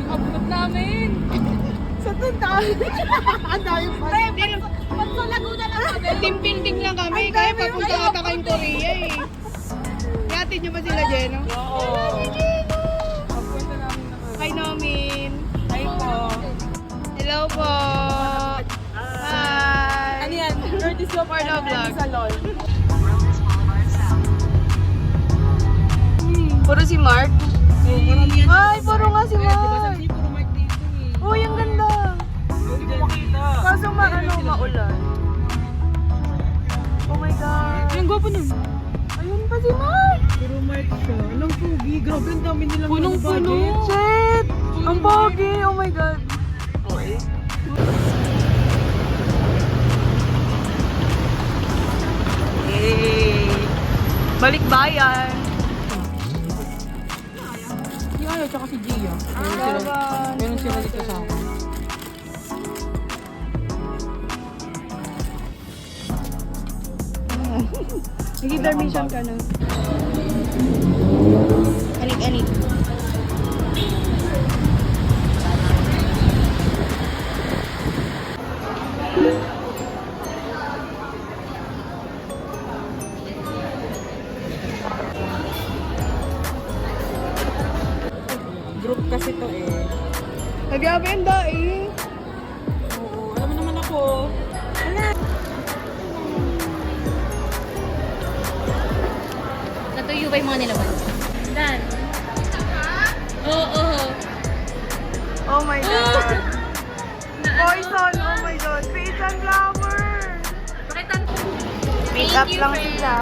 Abot namin. Sa tunda. Ang dami pa. Pagso Laguna lang kami. Team building lang kami. Kaya papunta nga pa kayong Korea eh. Ihatid nyo ba sila, Jeno? Oo. Hi, Nomin. Hi po. Hello po. Hi. Ano yan? Curtis of For the vlog. Salon. Puro si Mark. Ay, puro nga si Mark. Puro mic dito eh. Uy, ang ganda. Hindi ko makita. Kaso maulan. Oh my God. Ang gwapo nun. Ayun pa si Mark. Puro mic siya. Anong pugi? Grabe, ang dami nilang Punong-puno. Shit. Ang pogi. Oh my God. Okay. Yay. Balik bayan. Si Ayo, tsaka si Gia. Meron sila dito sa akin. Nag-intermission ka na. Anik-anik. Group kasi to eh. Nag-abenda eh. Oo, alam mo naman ako. Natuyo ba yung mga nilaban? Dan. Oo. Oh my God. Poison. Oh my God. Peach and flower. Bakit ang... Make up lang sila.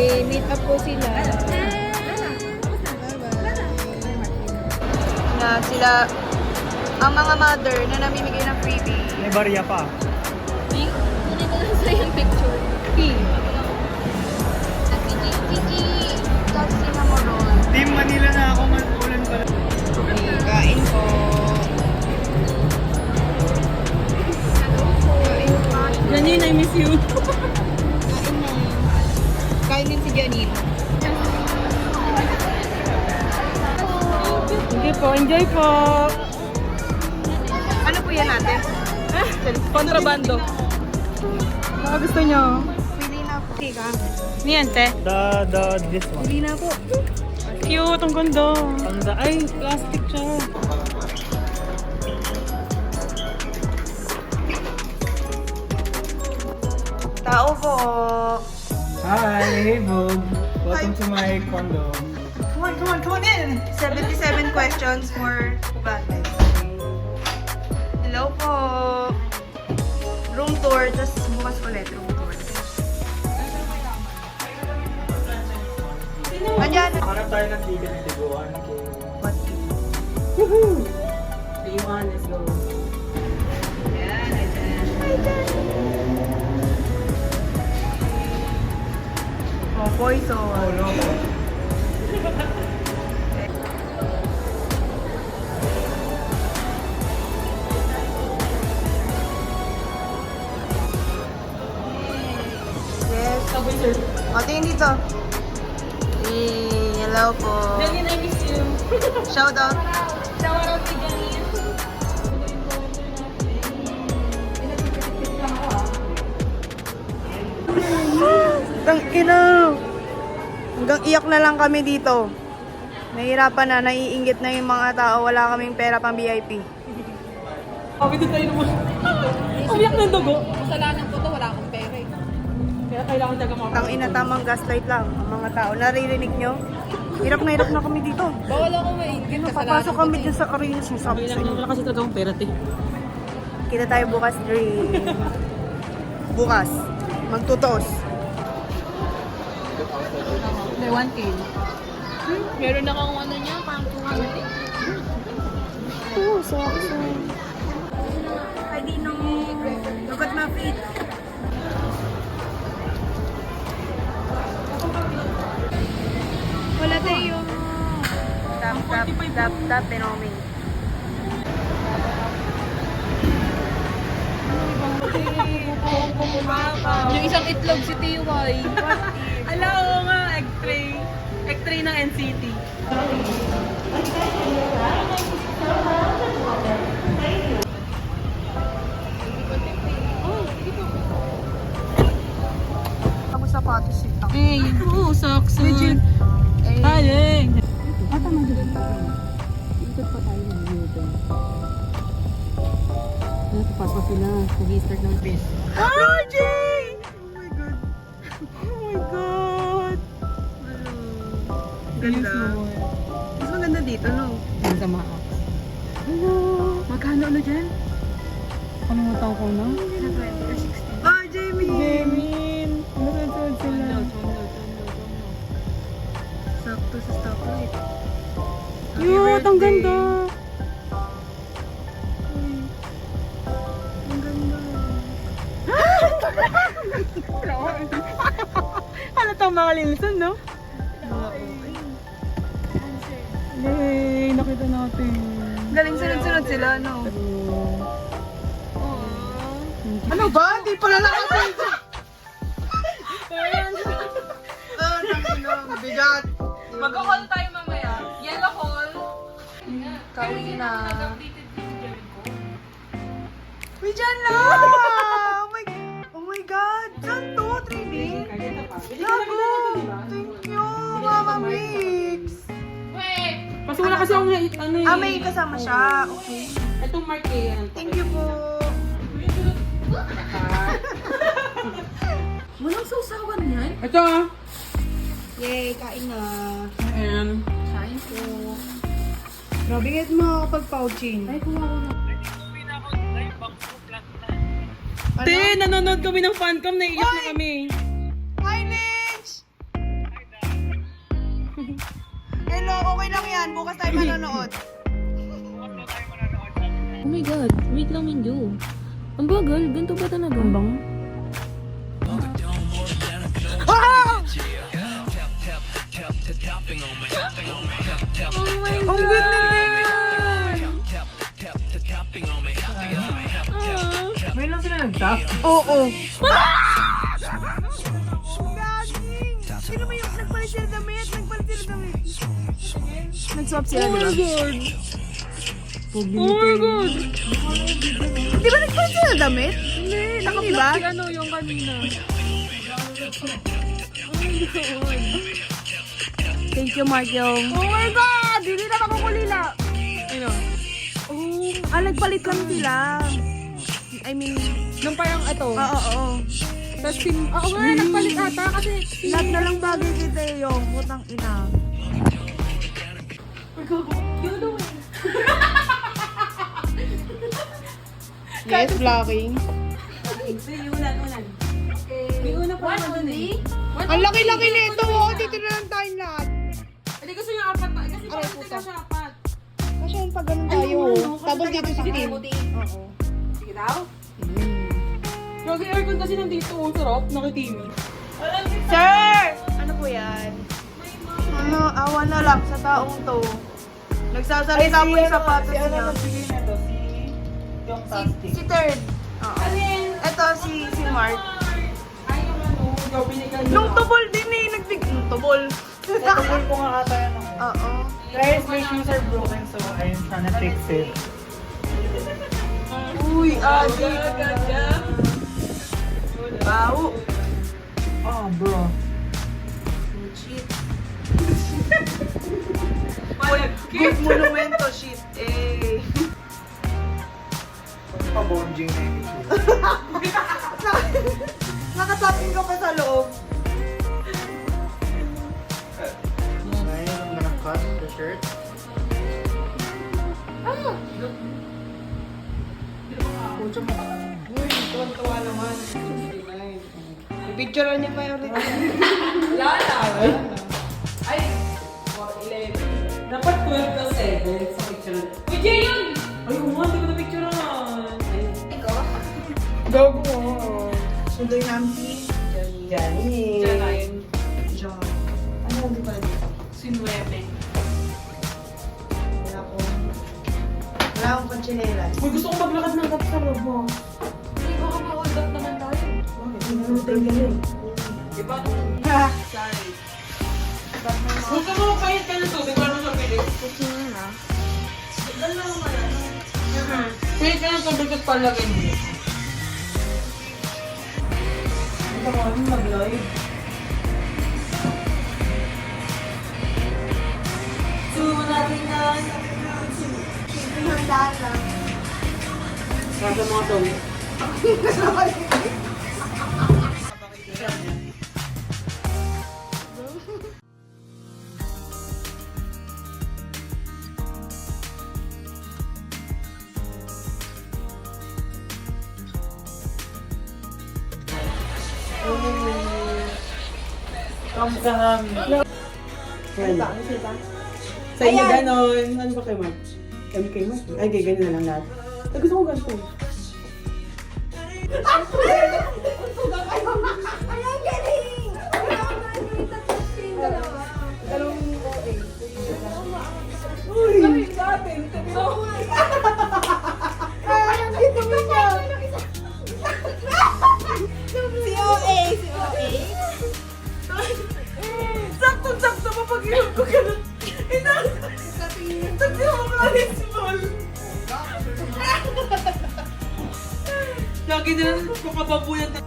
Eh, meet up po sila. Na sila, ang mga mother na namimigay ng freebie. May barya pa. Kunin ko lang sa yung picture. Gigi, kasi na mo ron. Team Manila na ako, ulan pala. Kain po. Janine, I miss you. Kain na. Kain din si Janine. Hindi po, enjoy po. Ano po yan natin? Kontrabando. Baka gusto nyo. Pili na po. Tika. Niente. This one. Pili na po. Cute, ang ganda. Ay, plastic siya. Tao po. Hi, hey Vogue. Welcome to my condo. Come on in. 77 questions for Ugandan. Hello po. Room tour, tapos bukas ulit room tour. Andyan. Hanap tayo ng ticket ng tiguan. What? Iwan, let's go. Oh, poison. Oh no. Yes. Sabay, sir. O, tingin dito. Hello po. Janine, I miss you. Shout out. Shout out to Janine. Tangina. Hanggang iyak na lang kami dito. Nahihirapan na, naiinggit na yung mga tao. Wala kaming pera pang VIP. Kami din tayo naman. Umiyak ng dugo. Kasalanan ko to, wala akong pera eh. Kaya kailangan taga mga. Tangina, tamang gaslight lang ang mga tao. Naririnig nyo? Hirap na kami dito. Bawal ako mainggit. Papasok kami dyan sa arena. Sinasabi sa inyo. Wala kasi talaga akong pera, te. Kita tayo bukas, Dream. Bukas. Magtutos. May 1K. Meron na akong ano niya, parang 200. Tap Benoming. Yung isang itlog si TY. Ala, oo nga, egg tray. Egg tray ng NCT. Ako sapatos ito. Eh, oo, socks. Legit. Ay, Papa sila. Nag-start ng base. RJ! Oh my God. Oh my God. Ganda. Mas maganda dito, no? Yan sa mga apps. Hello. Magkano na dyan? Ano mo tao ko na? Na 20 or 16. Oh, Jamie! Jemin! Nasasod sila. Sakto sa stoplight. Cute! Ang ganda! Ang ganda. Halatang mga linsan, no? Yay! Nakita natin. Galing sunod-sunod sila, no? Ano ba? Hindi pala nakapin! Bigat. Mag-call tayo mamaya. Yellow call. Kauwi na. Nag-updated si Jericho. Uy, dyan na! Oh my God! Saan to? 3D? Lago! Thank you, Mama Mix! Wait! Kasi wala kasi akong ano eh. Ah, may kasama siya. Okay. Itong mark eh. Thank you po. Walang sausawan yan? Ito ah. Yay, kain na. Ayan. Kain ko. Grabe kahit makakapag-pouching. Ay, kuha ko na. Te, nanonood kami ng fancam. Naiiyak na kami. Hi, Lynch! Hello, okay lang yan. Bukas tayo manonood. Oh my God. Wait lang, Minju. Ang bagal. Ganito ba talaga? Ang bang? Ang galing! May lang sila nag-tap. Oo. Sino ba yung nagpalit sila damit? Nag-swap sila, di ba? Oh my God! Di ba nagpalit sila damit? Hindi ba? Si ano yung kanina. Thank you, Mark Yung. Oh my God! Hindi na makukulila. Ano? Oh, nagpalit lang sila. I mean, Nung parang ito. oo. Tapos oo nga, nagpalit ata kasi Lahat na lang bagay kita yung putang ina. Yes, vlogging. may una pa naman eh. Ang laki-laki nito, oh. Dito na lang tayong lahat. Hindi gusto niya apat pa. Kasi Aray, parang puta. tika siya apat. Kasi yun pag ganun tayo, oh. Tapos dito si Tim. Oo. Sige daw. Yung aircon kasi nandito. Ang sarap. Naki-TV. Sir! Ano po yan? Ano, awa na lang sa taong to. Nagsasalita po yung sapatos niya. nagbigay na to? Si Yung Tastic. Si Third. Oo. Ito si Mark. Ay, yung ano. Ikaw binigay Nung tubol din eh, nung tubol. Natubol ko nga ata yan ako. Oo. Guys, my shoes are broken so I'm trying to fix it. Uy, adi. Wow. Oh, bro. Good monumento shit. Eh. Pa-bonging na yung shoes. Nakatapping ka pa sa loob. Nice, I'm gonna cut the shirt. Uy, tuwan-tuwa naman. Picturean niya pa yung ulit. Dapat 12 to 7 sa picture. Uy, Jay yun! Ay, hindi ko na picture na. Gogo. Sundoy namin si Janine. John. Ano hindi pala dito? Sinuwebe. Wala akong panchinelas. Uy, gusto ko maglakad ng gap sa loob mo. Hindi ko ma-hold up naman tayo. Iba nung... Sorry. Gusto mo pahit ka ng tubig, paano sa pilit? Kutsinin na. Pahit ka ng tubig at palagay mo. Ito ko kami mag-live. Para sa mga tawid. Kamsaham. Sa inyo ganon. Ano ba kay Mark? Kami kay Mark? Ay, kay ganyan na lang lahat. Ay, gusto ko ganito. Ay, ang galing! Si OA! Si OA! Sakto-sakto mapag-inom ko ganun. Hindi mo maraming small. Lagi na lang makababuyan na.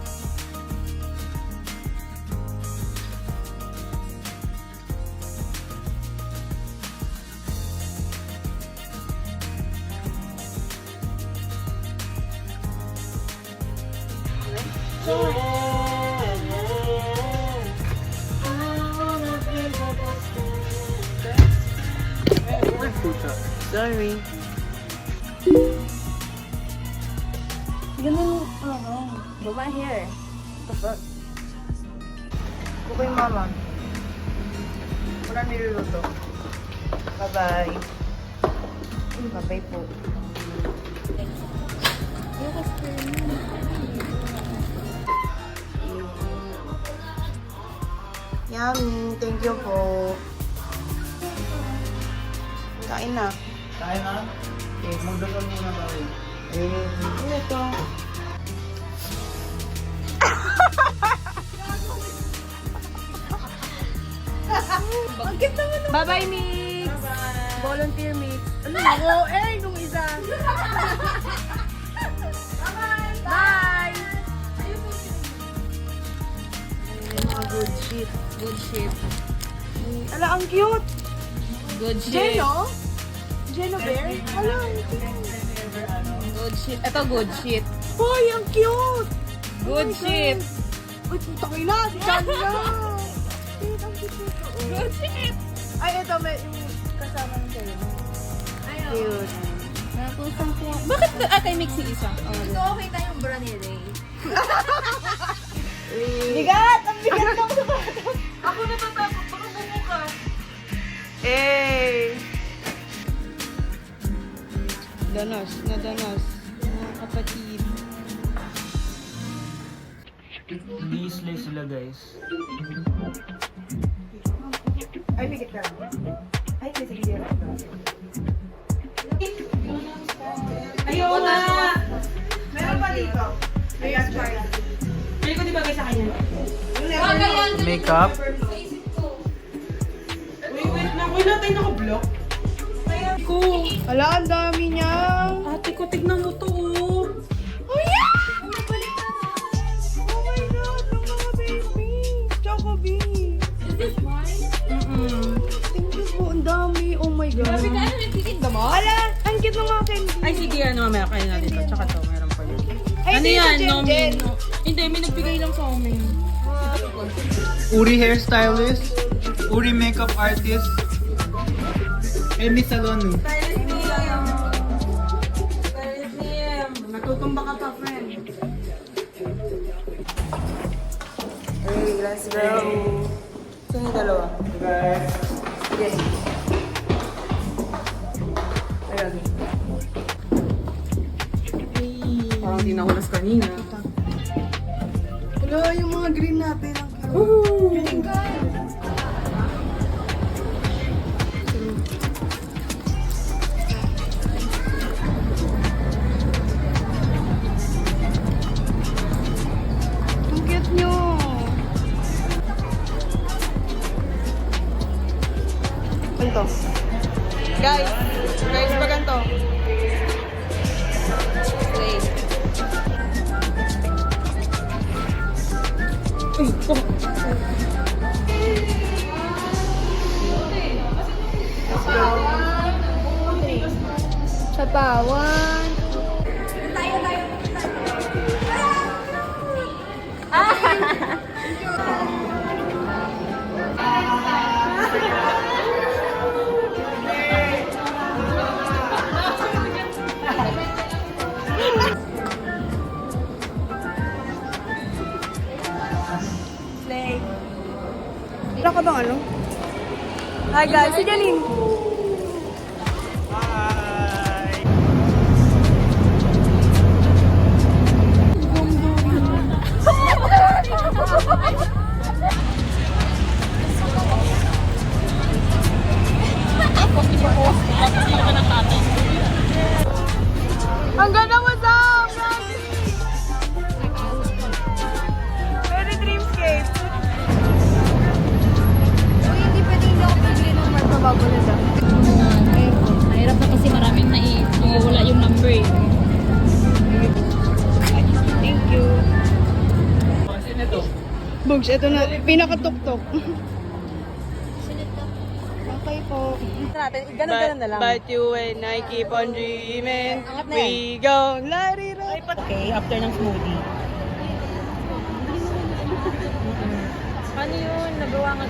Sorry. Ganun, baba here. Kapag. Kukoy mama. Wala niluluto. Bye-bye. Bye-bye po. Yummy. Thank you po. Kain na. Kain na? Okay, magdasal muna tayo. Ano to? Bye-bye, Mix! Volunteer, Mix. Ano na? Oh, nung isa. Bye! Ayun, mga good shit. Good shit. Ala, ang cute! Good shit. Jeno? Jeno Bear? Ala, Good shit. Ito good shit. hoy, ang cute! Good shit. Uy, putang ina! Si Chandra! Wait, ang cute nito. Oh. Good shit. Ay, ito, may yung kasama ng sa'yo. Cute. Natusang ko. Bakit kay Mixi isa? Gusto ko kita yung bra ni Ray. Bigat! Ang bigat ng sapatos! Ako natatakot, baka bumukas. Eh! Danas, nadanas. Mga kapatid. Di-slay sila guys. Ay, bigit ka. Ay, may sige. Ayaw na! Meron pa dito. Ayan, try. Pili ko di bagay sa kanya. Makeup. Wait na. Uy, natin naka-block. Ko. Ala, ang dami niya. Ate ko, tignan mo to. Oh. Oh, yeah! Oh my God, ang mga baby. Chocobi. Thank you po, ang dami. Oh my God. Sabi ka, ano nagtitinda mo? Ala, ang cute ng mga candy. Ay, sige, ano, mamaya kayo natin ito. Tsaka to, meron pa yun. Ay, Ano dito, yan? Jen, No, Jen. no. Hindi, may nagbigay lang sa amin. Uri hairstylist. Uri makeup artist. Emi Salonu. Natutumba ka pa, friend. Hey, let's go. Saan yung dalawa? Guys. Sige. Ayun. Parang di nahulas kanina. Hello, yung mga green natin. Ang cute. Siya pa. 1. Slay. Wala ka bang ano? Hi guys, si Janine. Ang ganda mo, Sam! Very dreamscape. Uy, hindi pwede hindi ako pili ng marka bago na dyan. Mahirap na kasi maraming wala yung number eh. Thank you. Sino to? Bugs, ito na. Pinakatuktok. Okay po. Ganun na lang. But you and I keep on dreaming. We go, let it up. Okay, after ng smoothie. Ano yun? Nagawa nga.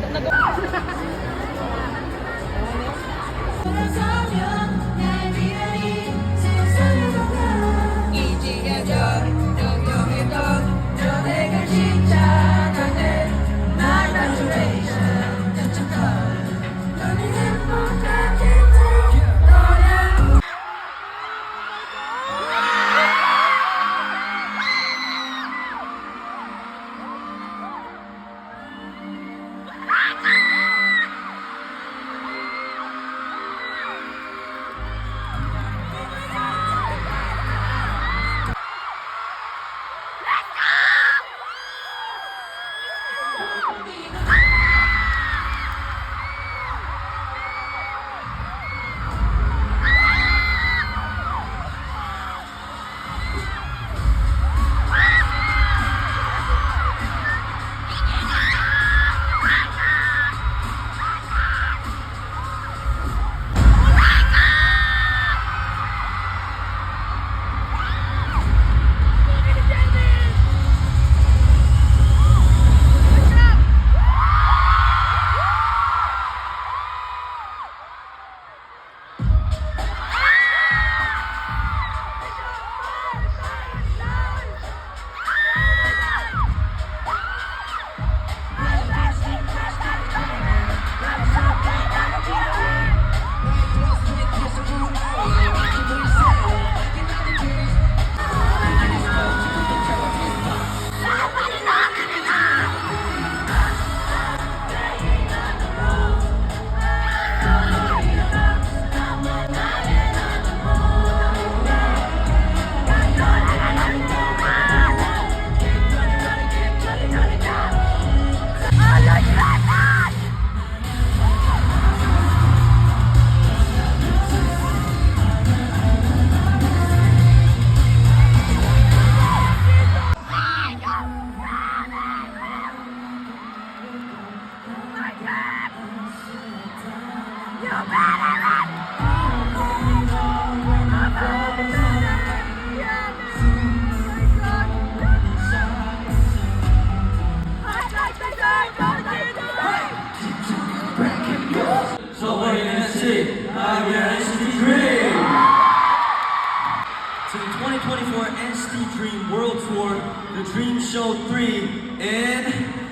To the 2024 NCT Dream World Tour, the Dream Show 3 in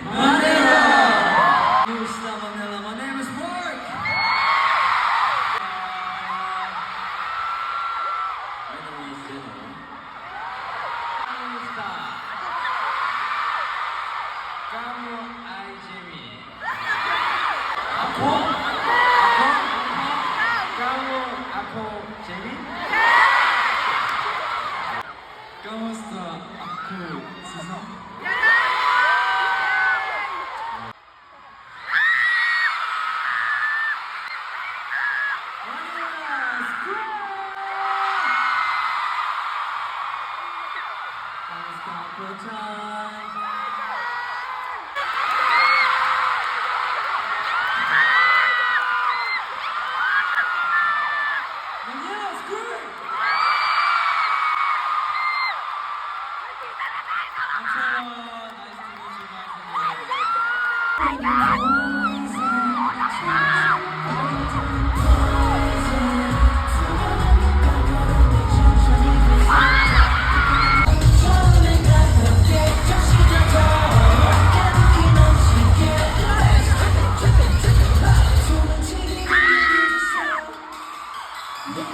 Manila! Kumusta Manila? My name is Mark! My name is Zeno. Kumusta? Kamu ay Jimmy. Ako? Ako Jimmy? Kamusta ako, Susan?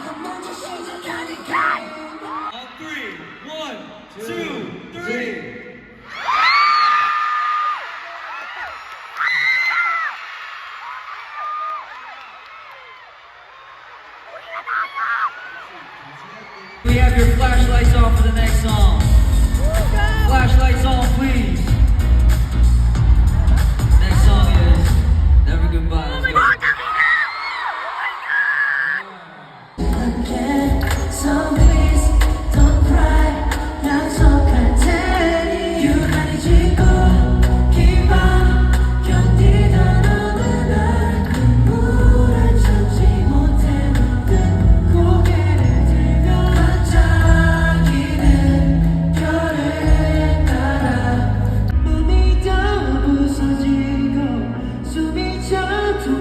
On three, 1, 2, 3. We have your flashlights on for the next song. Flashlights on, please. Next song is Never Goodbye. Let's go. So please don't cry. 약속할 테니 유난히 짓고 기밤 견디던 어느 날 눈물을 참지 못해 든 고개를 들며 반짝이는 별을 따라 몸이 다 부서지고 숨이 차도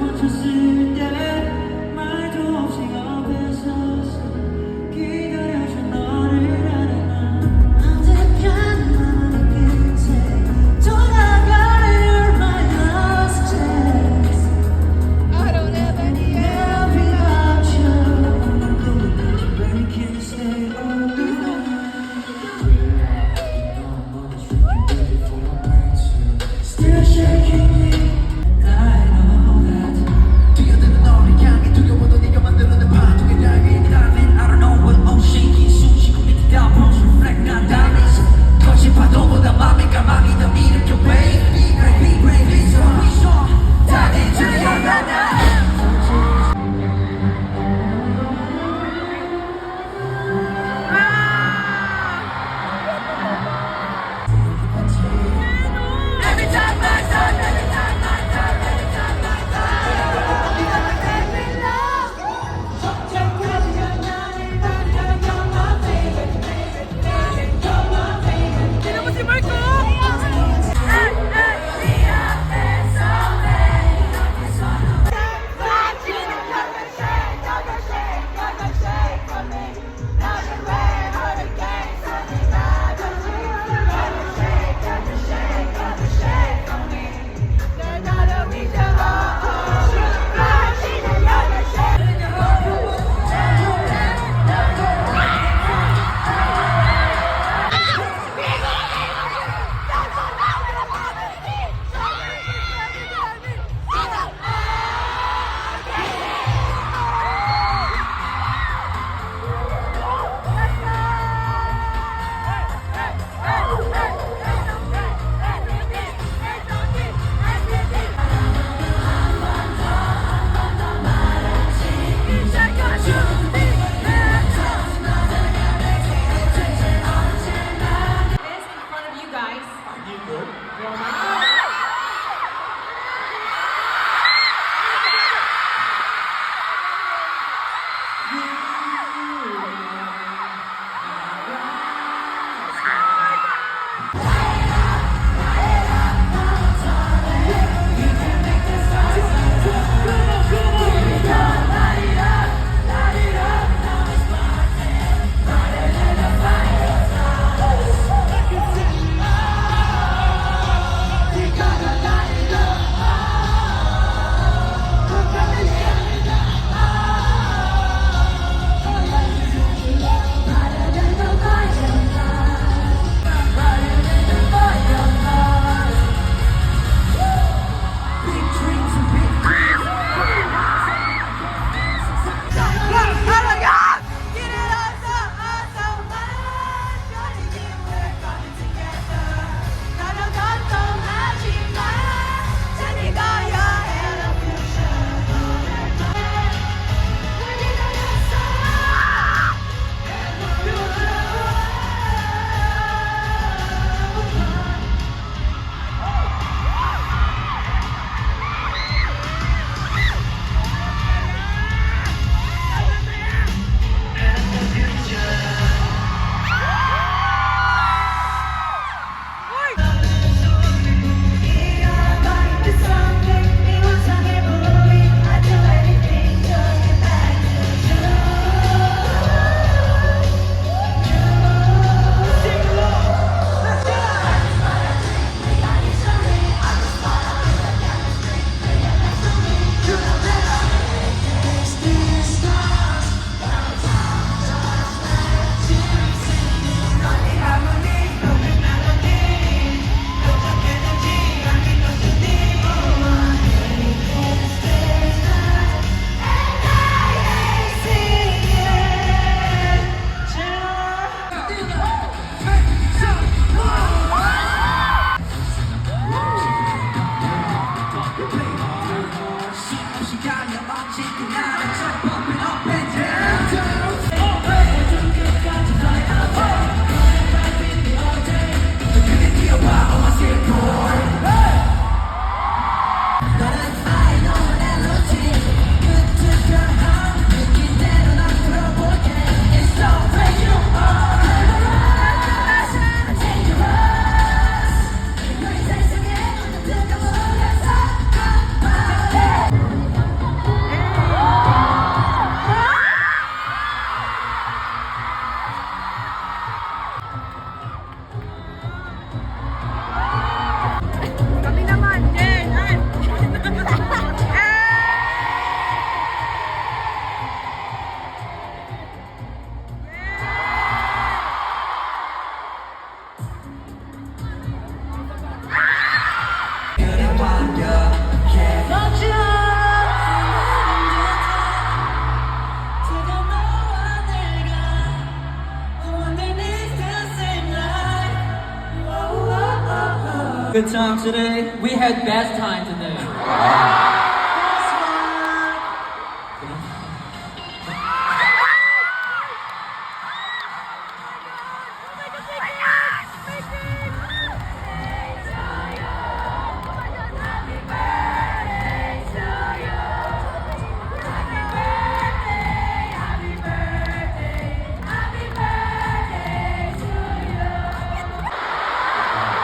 Good time today. We had best time today.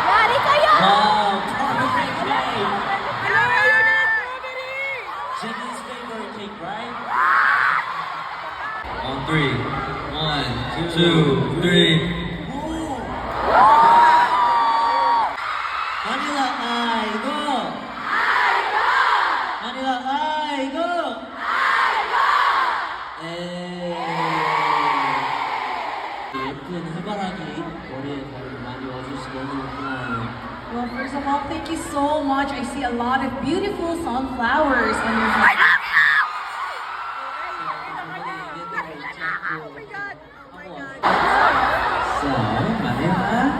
Yari kayo! Wow, perfect cake. Jenny's favorite cake, right? On three. 1, 2, 3. Manila, I go. Manila, I go. 예쁜 해바라기 머리에 많이 와줘서 너무 고마워요. Well, first of all, thank you so much. I see a lot of beautiful sunflowers on your So, Manila,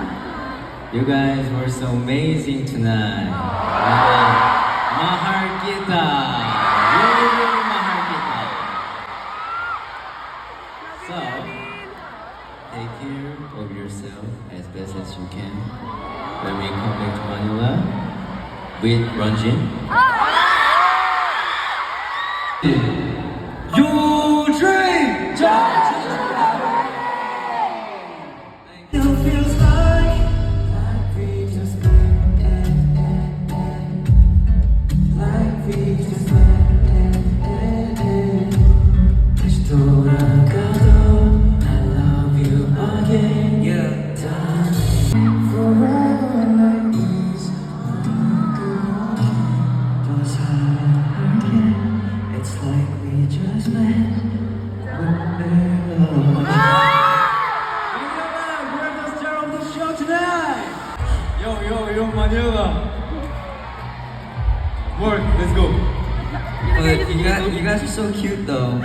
you guys were so amazing tonight. Mahal kita. Really, really mahal kita. So, take care of yourself as best as you can. When we come back to Manila with Ranjin. You dream! Still feels like we just met. Like we just met. 다시 돌아가도 I love you again. Yeah. Forever like this. Just again. It's like we just met. Yo, Manila. Work, let's go. But you guys are so cute though.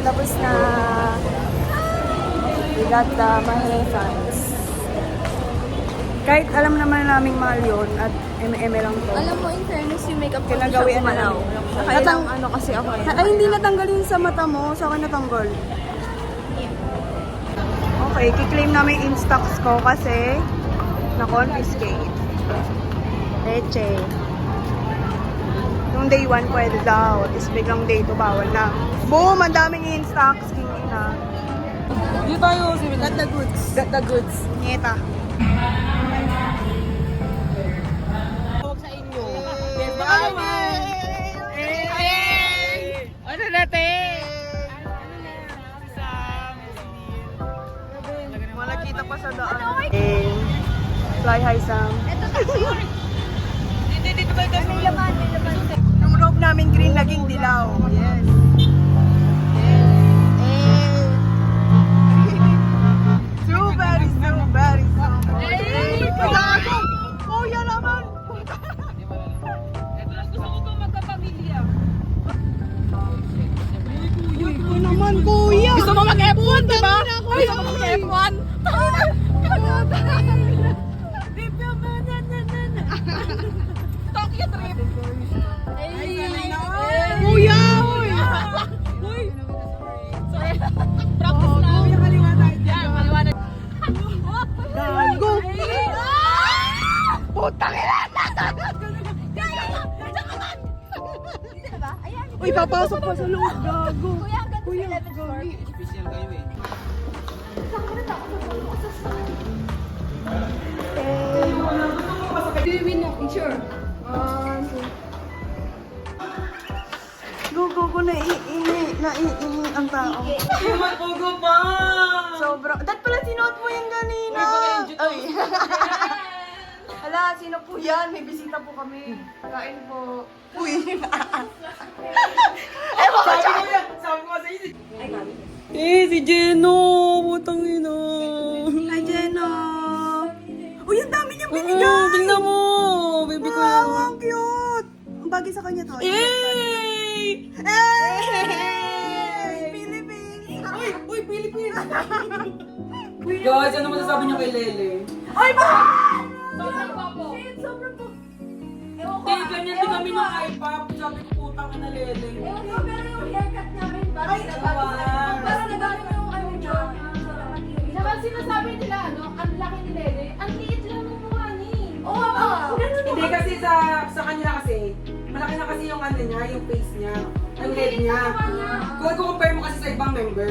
Tapos na we got the Mahal fans. Kahit alam naman naming mahal yun at eme lang to. Alam mo, in fairness, yung makeup ko Kinagawian na lang. Nakailang ano kasi ako. Ay, hindi natanggal yun sa mata mo. Sa akin natanggal. Okay, kiklaim namin yung in-stocks ko kasi na-confiscate. Leche. Nung day 1 pwede daw. Tapos biglang day 2 bawal na. Boom! Ang daming in-stocks. King na. Dito tayo, Got the goods. Got the goods. Nieta. Huwag sa inyo. Yes, baka naman. Ano natin? Wala kita pa sa daan. Fly high, Sam. Ito kasi yun. Dito kayo kasi. May laman. Yung robe namin green, naging dilaw. Yes. Strawberry. Gago! Kuya naman! Gusto ko pa magkapamilya. Kuya naman, kuya! Gusto mo mag-F1, diba? Gusto mo mag-F1? Tokyo trip. Kuya! Uy! Sorry. Practice na. Kuya, kaliwa tayo dyan. Yeah, maliwanag. Gago! Putang ina! Uy, papasok pa sa loob, gago. Kuya, hanggang sa 11th floor. Do you win ng picture? Go, naiini. ang tao. Pugo pa! Sobra. Dad pala sinuot mo yan kanina. Ay. Hala, sino po yan? May bisita po kami. Kakain po. Uy. Ewan ko siya. Sabi ko sa'yo si... si Jeno! Putang ina! Hi, Jenno. Uy, ang dami niyang binigay. Tingnan mo! Baby ko Wow, yun. ang cute. Ang bagay sa kanya to. Yay! Hey! Philippines! Uy, Philippines! Guys, ano masasabi niyo kay Lele? Ay, ba? Sobrang papo. Sobrang po. Eh, ganyan din kami ng iPop. Sabi ko, putang ina Lele. Ewan ko, pero yung haircut namin, parang Ay, parang nagano yung ano niya. Naman sinasabi nila, ano, ang laki ni Lele, ang liit lang ng mukha ni. Oo, Hindi kasi sa kanila kasi, malaki na kasi yung ano niya, yung face niya, ang head niya. Kung compare mo kasi sa ibang member.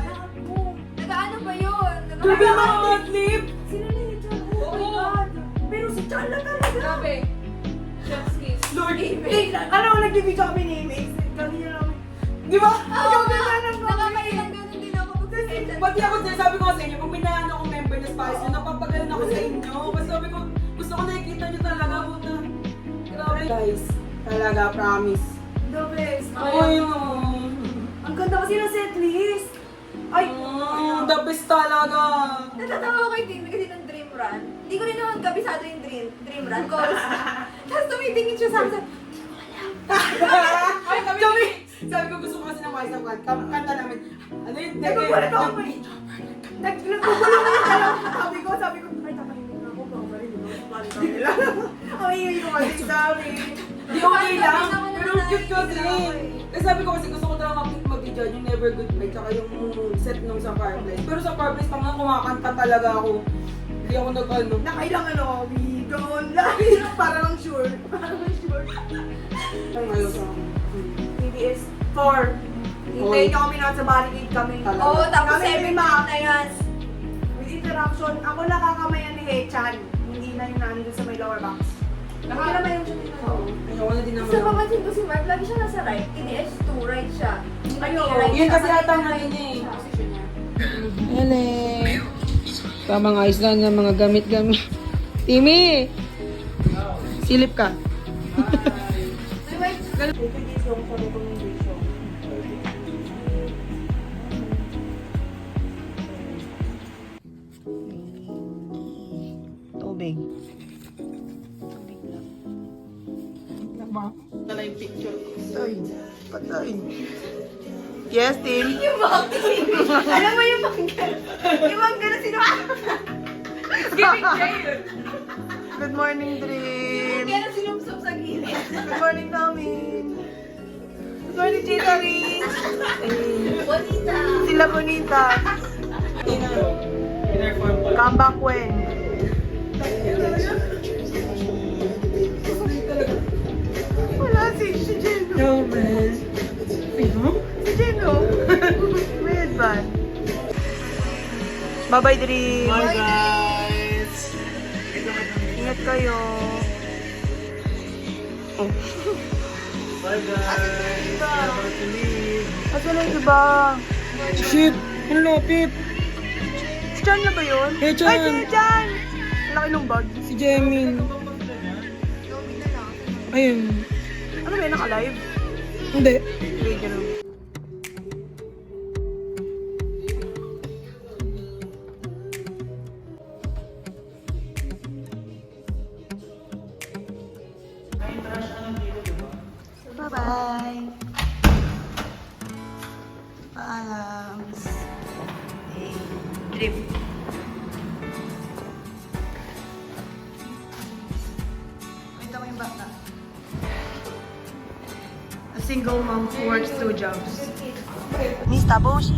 Nag-ano ba yun? Grabe yung mga adlib! Sino na yung Chan? Oh my God! Pero si Chan lang talaga. Grabe. Chef's kiss. Lord, Ano, nagbibidyo kami ni Mace. Kanina namin. di ba? Nakakailang ganun din ako pag-present. Pati ako din, sabi ko sa inyo, kung pinaan ako member na Spice, napapagalan ako sa inyo. Kasi sabi ko, gusto ko nakikita nyo talaga. Puta. Grabe. Guys, talaga, promise. The best. Ay, Ang ganda kasi ng setlist. Ay, the best talaga. Natatawa ko kay Timmy kasi ng Dream Run. Hindi ko rin naman kabisado yung Dream Run calls. Tapos tumitingin siya sa akin. Sabi ko gusto ko kasi ng Wise Up kanta namin. Ano yun? nagkukulit ako eh. Nagkukulit ako yung dalawa. Sabi ko, ay, tatahimik na ako. Baka marinig ako. Balik nila. Ay, yung kasi sabi. Di okay lang. Pero cute kasi. Kasi sabi ko kasi gusto ko talaga mag-video yung Never Good Night tsaka yung set nung sa Fireplace. Pero sa Fireplace pa nga kumakanta talaga ako. Hindi ako nag-ano. Nakailangan ako. We don't lie. Para lang sure. Para lang sure. Ang ayaw sa akin. TDS 4. Hintayin niyo kami na sa barricade kami. Talaga. Oo, tapos Kami 7 lima. na yan. With interaction, ako nakakamayan ni Hechan. Hindi na yung nandun sa may lower box. Nakakamayan siya dito. Ayoko na din naman. Sa papansin ko si Mark, lagi siya nasa right. TDS 2, right siya. Ayun. Yun kasi ata ang ano niya eh. Hele. Tamang ayos lang ng mga gamit-gamit. Timmy! Silip ka. Tubig. Tala yung picture ko. Ay, patay. Yes, Tim? Yung Team. Alam mo yung mangga? Yung mangga na sino? Good morning, Dream. Kaya sinumsum sa gilid. Good morning, namin. Good morning, Chita Lee. Bonita. Sila Bonita. Comeback when? Wala si Jeno. No, man. Si Jeno. May headband. Bye-bye, Dream. Bye guys! Ingat kayo. Bye guys! Never to leave! Asa na yung iba? Shit! Ang lapit! Si Chan na ba yun? Hey, Chan. Ay, si Chan! Ang laki ng bag. Si Jemin. Ayun. Ano ba yun? Naka-live? Hindi. Video lang. Bye-bye. Paalam. Hey, drip. Ito ko yung bata. A single mom who works 2 jobs. Miss Taboshi.